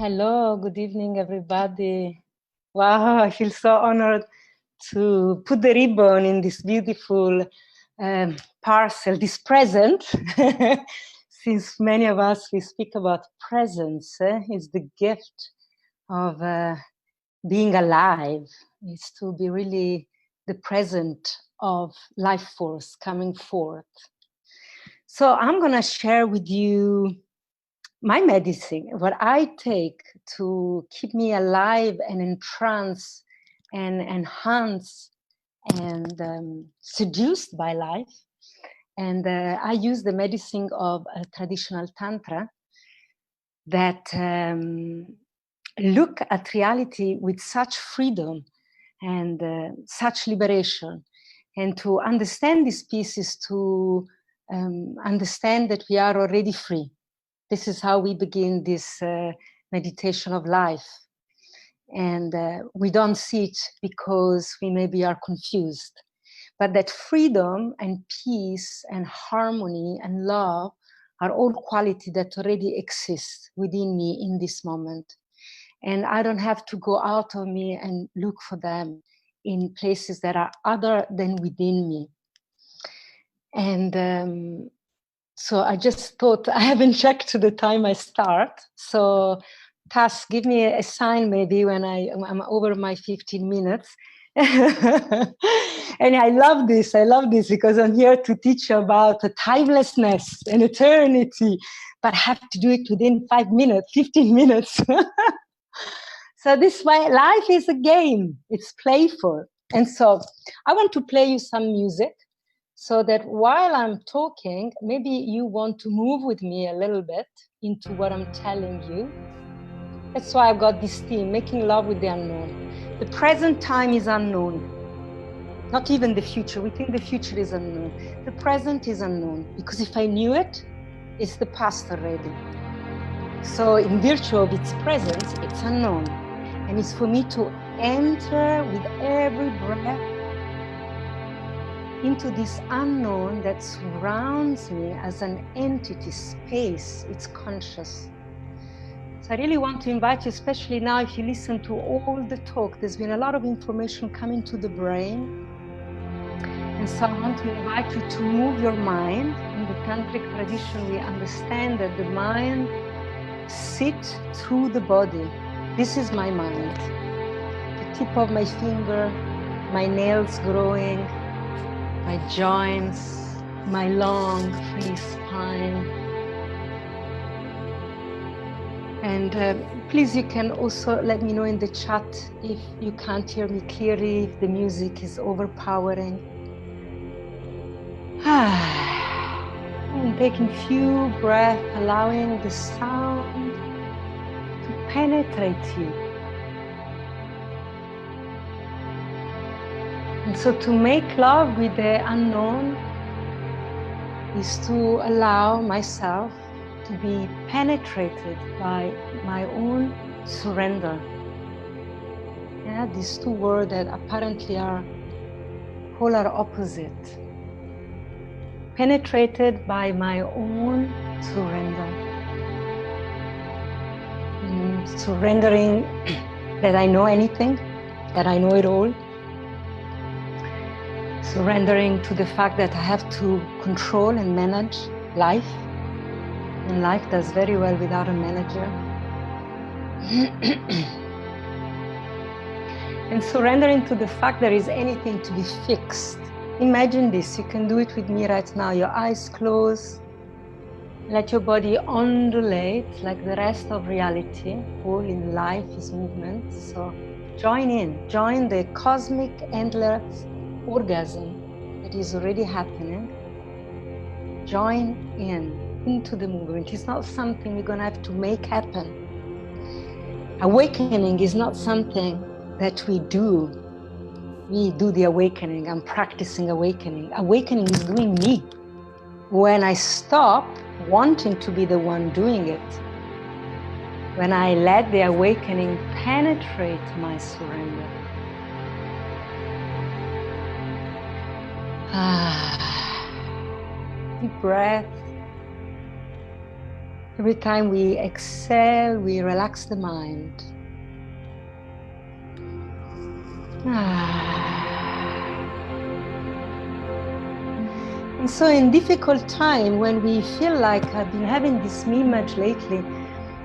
Hello, good evening, everybody. Wow, I feel so honored to put the ribbon in this beautiful parcel, this present. Since many of us, we speak about presence. It's the gift of being alive. It's to be really the present of life force coming forth. So I'm going to share with you my medicine, what I take to keep me alive and entranced and enhanced and seduced by life. And I use the medicine of traditional Tantra that look at reality with such freedom and such liberation. And to understand these pieces, to understand that we are already free. This is how we begin this meditation of life. And we don't see it because we maybe are confused. But that freedom and peace and harmony and love are all qualities that already exist within me in this moment. And I don't have to go out of me and look for them in places that are other than within me. And so I just thought, I haven't checked the time I start. So Tas, give me a sign maybe when I'm over my 15 minutes. And I love this because I'm here to teach you about timelessness and eternity, but I have to do it within 5 minutes, 15 minutes. So this way, life is a game, it's playful. And so I want to play you some music, so that while I'm talking, maybe you want to move with me a little bit into what I'm telling you. That's why I've got this theme, making love with the unknown. The present time is unknown. Not even the future. We think the future is unknown. The present is unknown, because if I knew it, it's the past already. So in virtue of its presence, it's unknown. And it's for me to enter with every breath into this unknown that surrounds me as an entity, space, it's conscious. So I really want to invite you, especially now if you listen to all the talk, there's been a lot of information coming to the brain. And so I want to invite you to move your mind. In the Tantric tradition, we understand that the mind sits through the body. This is my mind. The tip of my finger, my nails growing, my joints, my long, free spine. And please, you can also let me know in the chat if you can't hear me clearly, if the music is overpowering. And taking few breaths, allowing the sound to penetrate you. And so to make love with the unknown is to allow myself to be penetrated by my own surrender. Yeah, these two words that apparently are polar opposite. Penetrated by my own surrender. Surrendering that I know anything, that I know it all. Surrendering to the fact that I have to control and manage life. And life does very well without a manager. And surrendering to the fact there is anything to be fixed. Imagine this, you can do it with me right now. Your eyes closed. Let your body undulate like the rest of reality. All in life is movement. So join in, join the cosmic endless orgasm that is already happening. Join into the movement. It's not something we're going to have to make happen. Awakening is not something that we do. We do the awakening. I'm practicing awakening. Awakening is doing me. When I stop wanting to be the one doing it, when I let the awakening penetrate my surrender. Deep breath. Every time we exhale, we relax the mind. And so in difficult time, when we feel like I've been having this image lately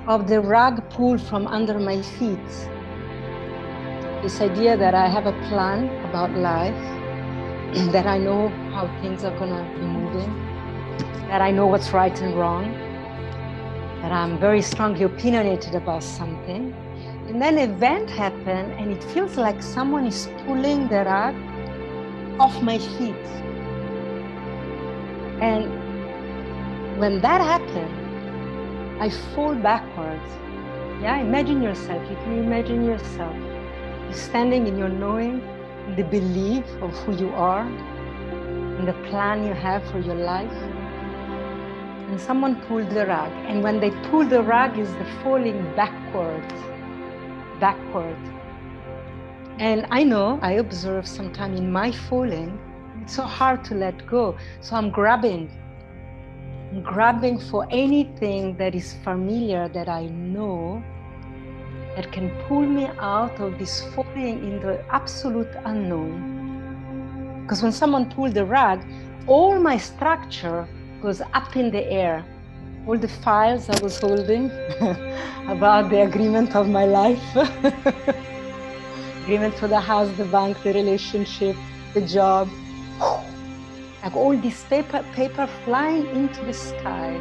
of the rug pulled from under my feet, this idea that I have a plan about life, that I know how things are gonna be moving, that I know what's right and wrong, that I'm very strongly opinionated about something. And then an event happens and it feels like someone is pulling the rug off my feet. And when that happens, I fall backwards. Yeah, imagine yourself. You can imagine yourself. You're standing in your knowing, in the belief of who you are, in the plan you have for your life. And someone pulled the rug. And when they pull the rug, is the falling backward. And I know, I observe sometimes in my falling, it's so hard to let go. So I'm grabbing for anything that is familiar, that I know, that can pull me out of this falling in the absolute unknown. Because when someone pulled the rug, all my structure goes up in the air. All the files I was holding about the agreement of my life, agreement for the house, the bank, the relationship, the job, like all this paper flying into the sky.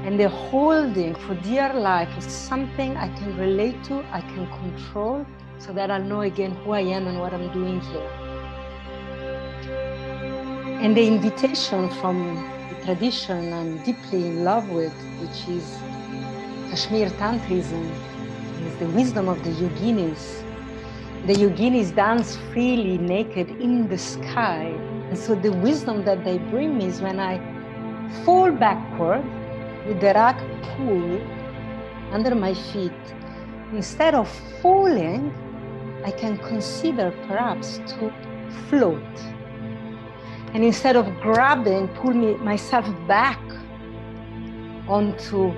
And the holding for dear life is something I can relate to, I can control, so that I'll know again who I am and what I'm doing here. And the invitation from the tradition I'm deeply in love with, which is Kashmir Tantrism, is the wisdom of the yoginis. The yoginis dance freely naked in the sky. And so the wisdom that they bring me is when I fall backward with the rug pulled under my feet, instead of falling, I can consider perhaps to float. And instead of grabbing, pull myself back onto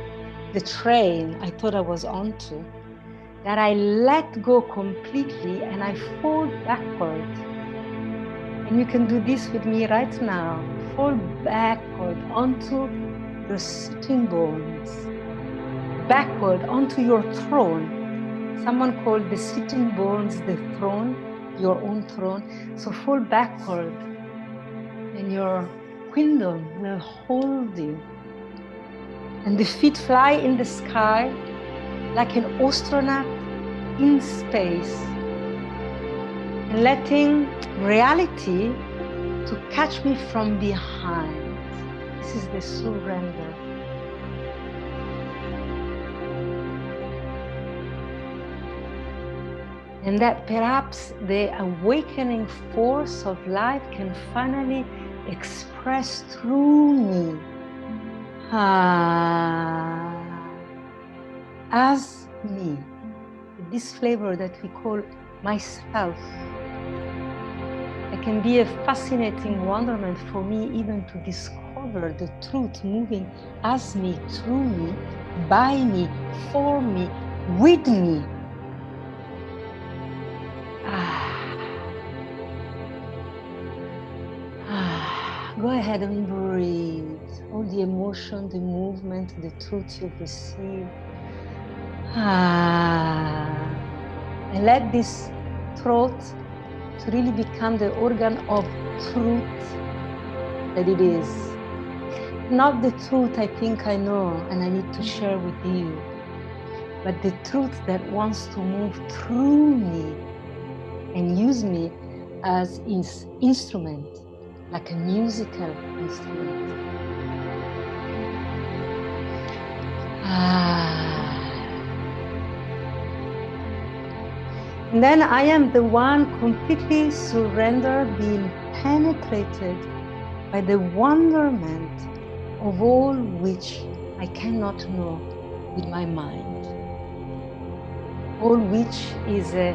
the train I thought I was onto, that I let go completely and I fall backward. And you can do this with me right now. Fall backward onto your sitting bones, backward onto your throne. Someone called the sitting bones the throne, your own throne. So fall backward and your kingdom will hold you. And the feet fly in the sky like an astronaut in space, and letting reality to catch me from behind. This is the surrender. And that perhaps the awakening force of life can finally express through me as me, this flavor that we call myself. It can be a fascinating wonderment for me even to discover the truth moving as me, through me, by me, for me, with me. Go ahead and breathe. All the emotion, the movement, the truth you've received. And let this throat to really become the organ of truth that it is. Not the truth I think I know and I need to share with you, but the truth that wants to move through me and use me as an instrument, like a musical instrument. And then I am the one completely surrendered, being penetrated by the wonderment of all which I cannot know with my mind. All which is a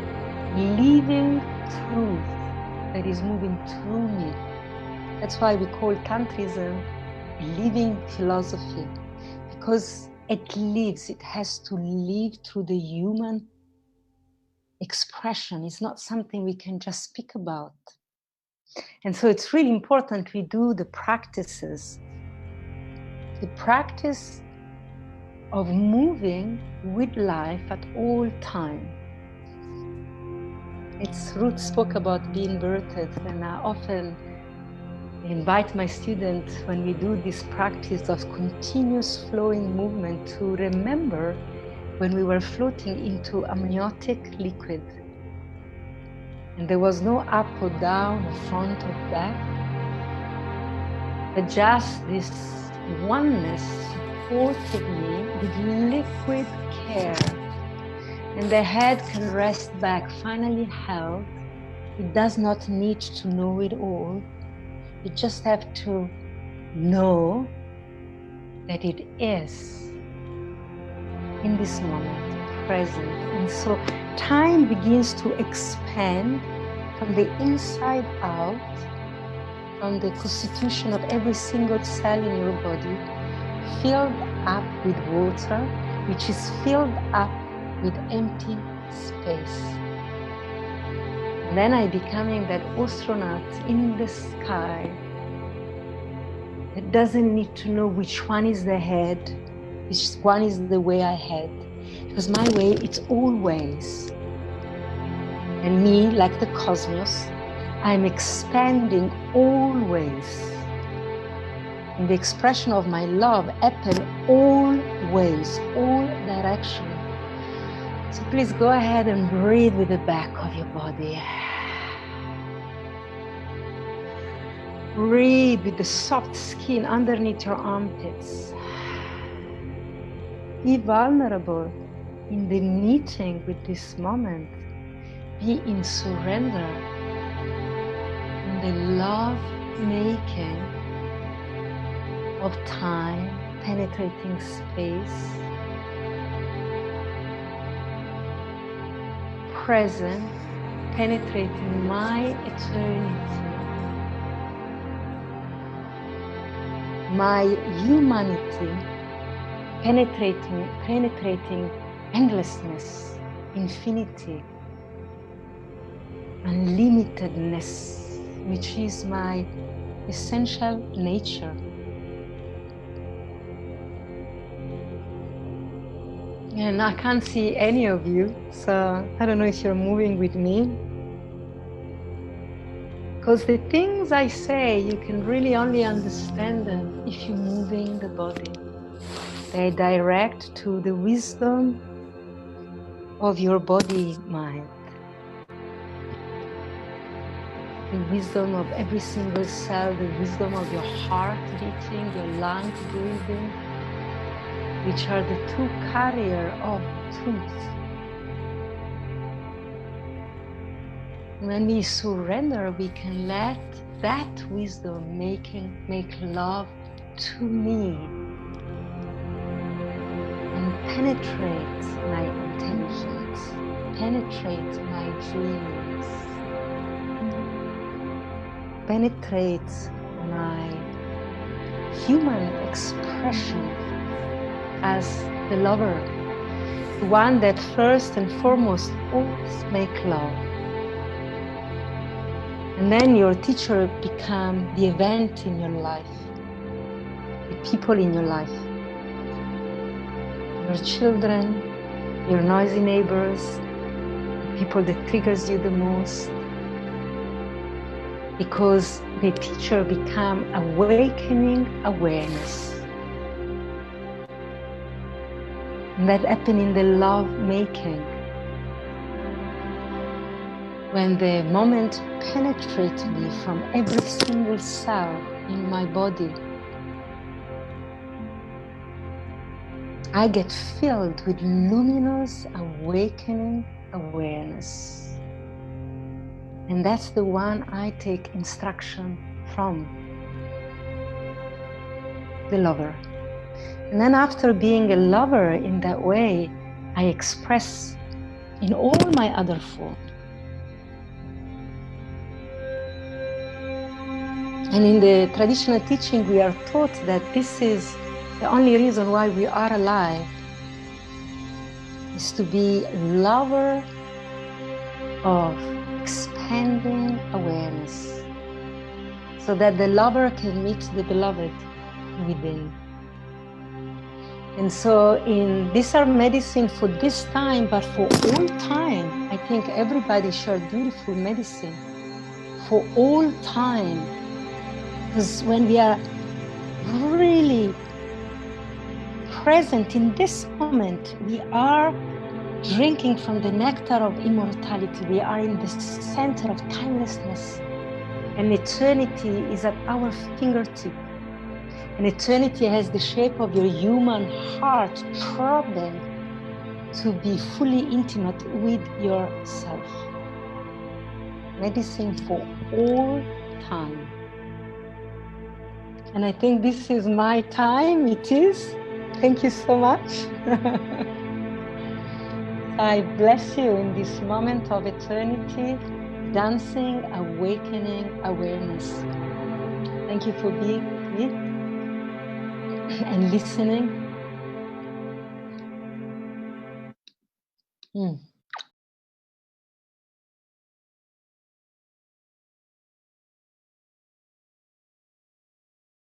living truth that is moving through me. That's why we call Tantrism a living philosophy. because it lives, it has to live through the human expression. It's not something we can just speak about. And so it's really important we do the practices. The practice of moving with life at all time. It's Ruth spoke about being birthed, and I often invite my students when we do this practice of continuous flowing movement to remember when we were floating into amniotic liquid. And there was no up or down or front or back, but just this oneness supported me with liquid care. And the head can rest back, finally held. It does not need to know it all. You just have to know that it is in this moment, present. And so time begins to expand from the inside out, from the constitution of every single cell in your body, filled up with water, which is filled up with empty space. And then I becoming that astronaut in the sky that doesn't need to know which one is the head, which one is the way I head, because my way, it's always. And me, like the cosmos, I'm expanding always. And the expression of my love happen always, all direction. So please go ahead and breathe with the back of your body. Breathe with the soft skin underneath your armpits. Be vulnerable in the meeting with this moment. Be in surrender, in the love making of time, penetrating space, present, penetrating my eternity, my humanity, penetrating endlessness, infinity, unlimitedness, which is my essential nature. And I can't see any of you, so I don't know if you're moving with me. Because the things I say, you can really only understand them if you're moving the body. They direct to the wisdom of your body-mind. The wisdom of every single cell, the wisdom of your heart beating, your lung breathing, which are the two carriers of truth. When we surrender, we can let that wisdom make love to me and penetrate my intentions, penetrate my dreams, penetrate my human expression as the lover, the one that first and foremost always make love. And then your teacher become the event in your life, the people in your life, your children, your noisy neighbors, the people that triggers you the most, because the teacher become awakening awareness. And that happens in the love making. When the moment penetrates me from every single cell in my body, I get filled with luminous awakening awareness. And that's the one I take instruction from, the lover. And then after being a lover in that way, I express in all my other forms. And in the traditional teaching, we are taught that this is The only reason why we are alive is to be a lover of expanding awareness, so that the lover can meet the beloved within. And so these are medicine for this time, but for all time. I think everybody shared beautiful medicine for all time. Because when we are really present in this moment, we are drinking from the nectar of immortality. We are in the center of timelessness. And eternity is at our fingertip. And eternity has the shape of your human heart, throbbing to be fully intimate with yourself. Medicine for all time. And I think this is my time. It is. Thank you so much. I bless you in this moment of eternity, dancing, awakening awareness. Thank you for being with me and listening.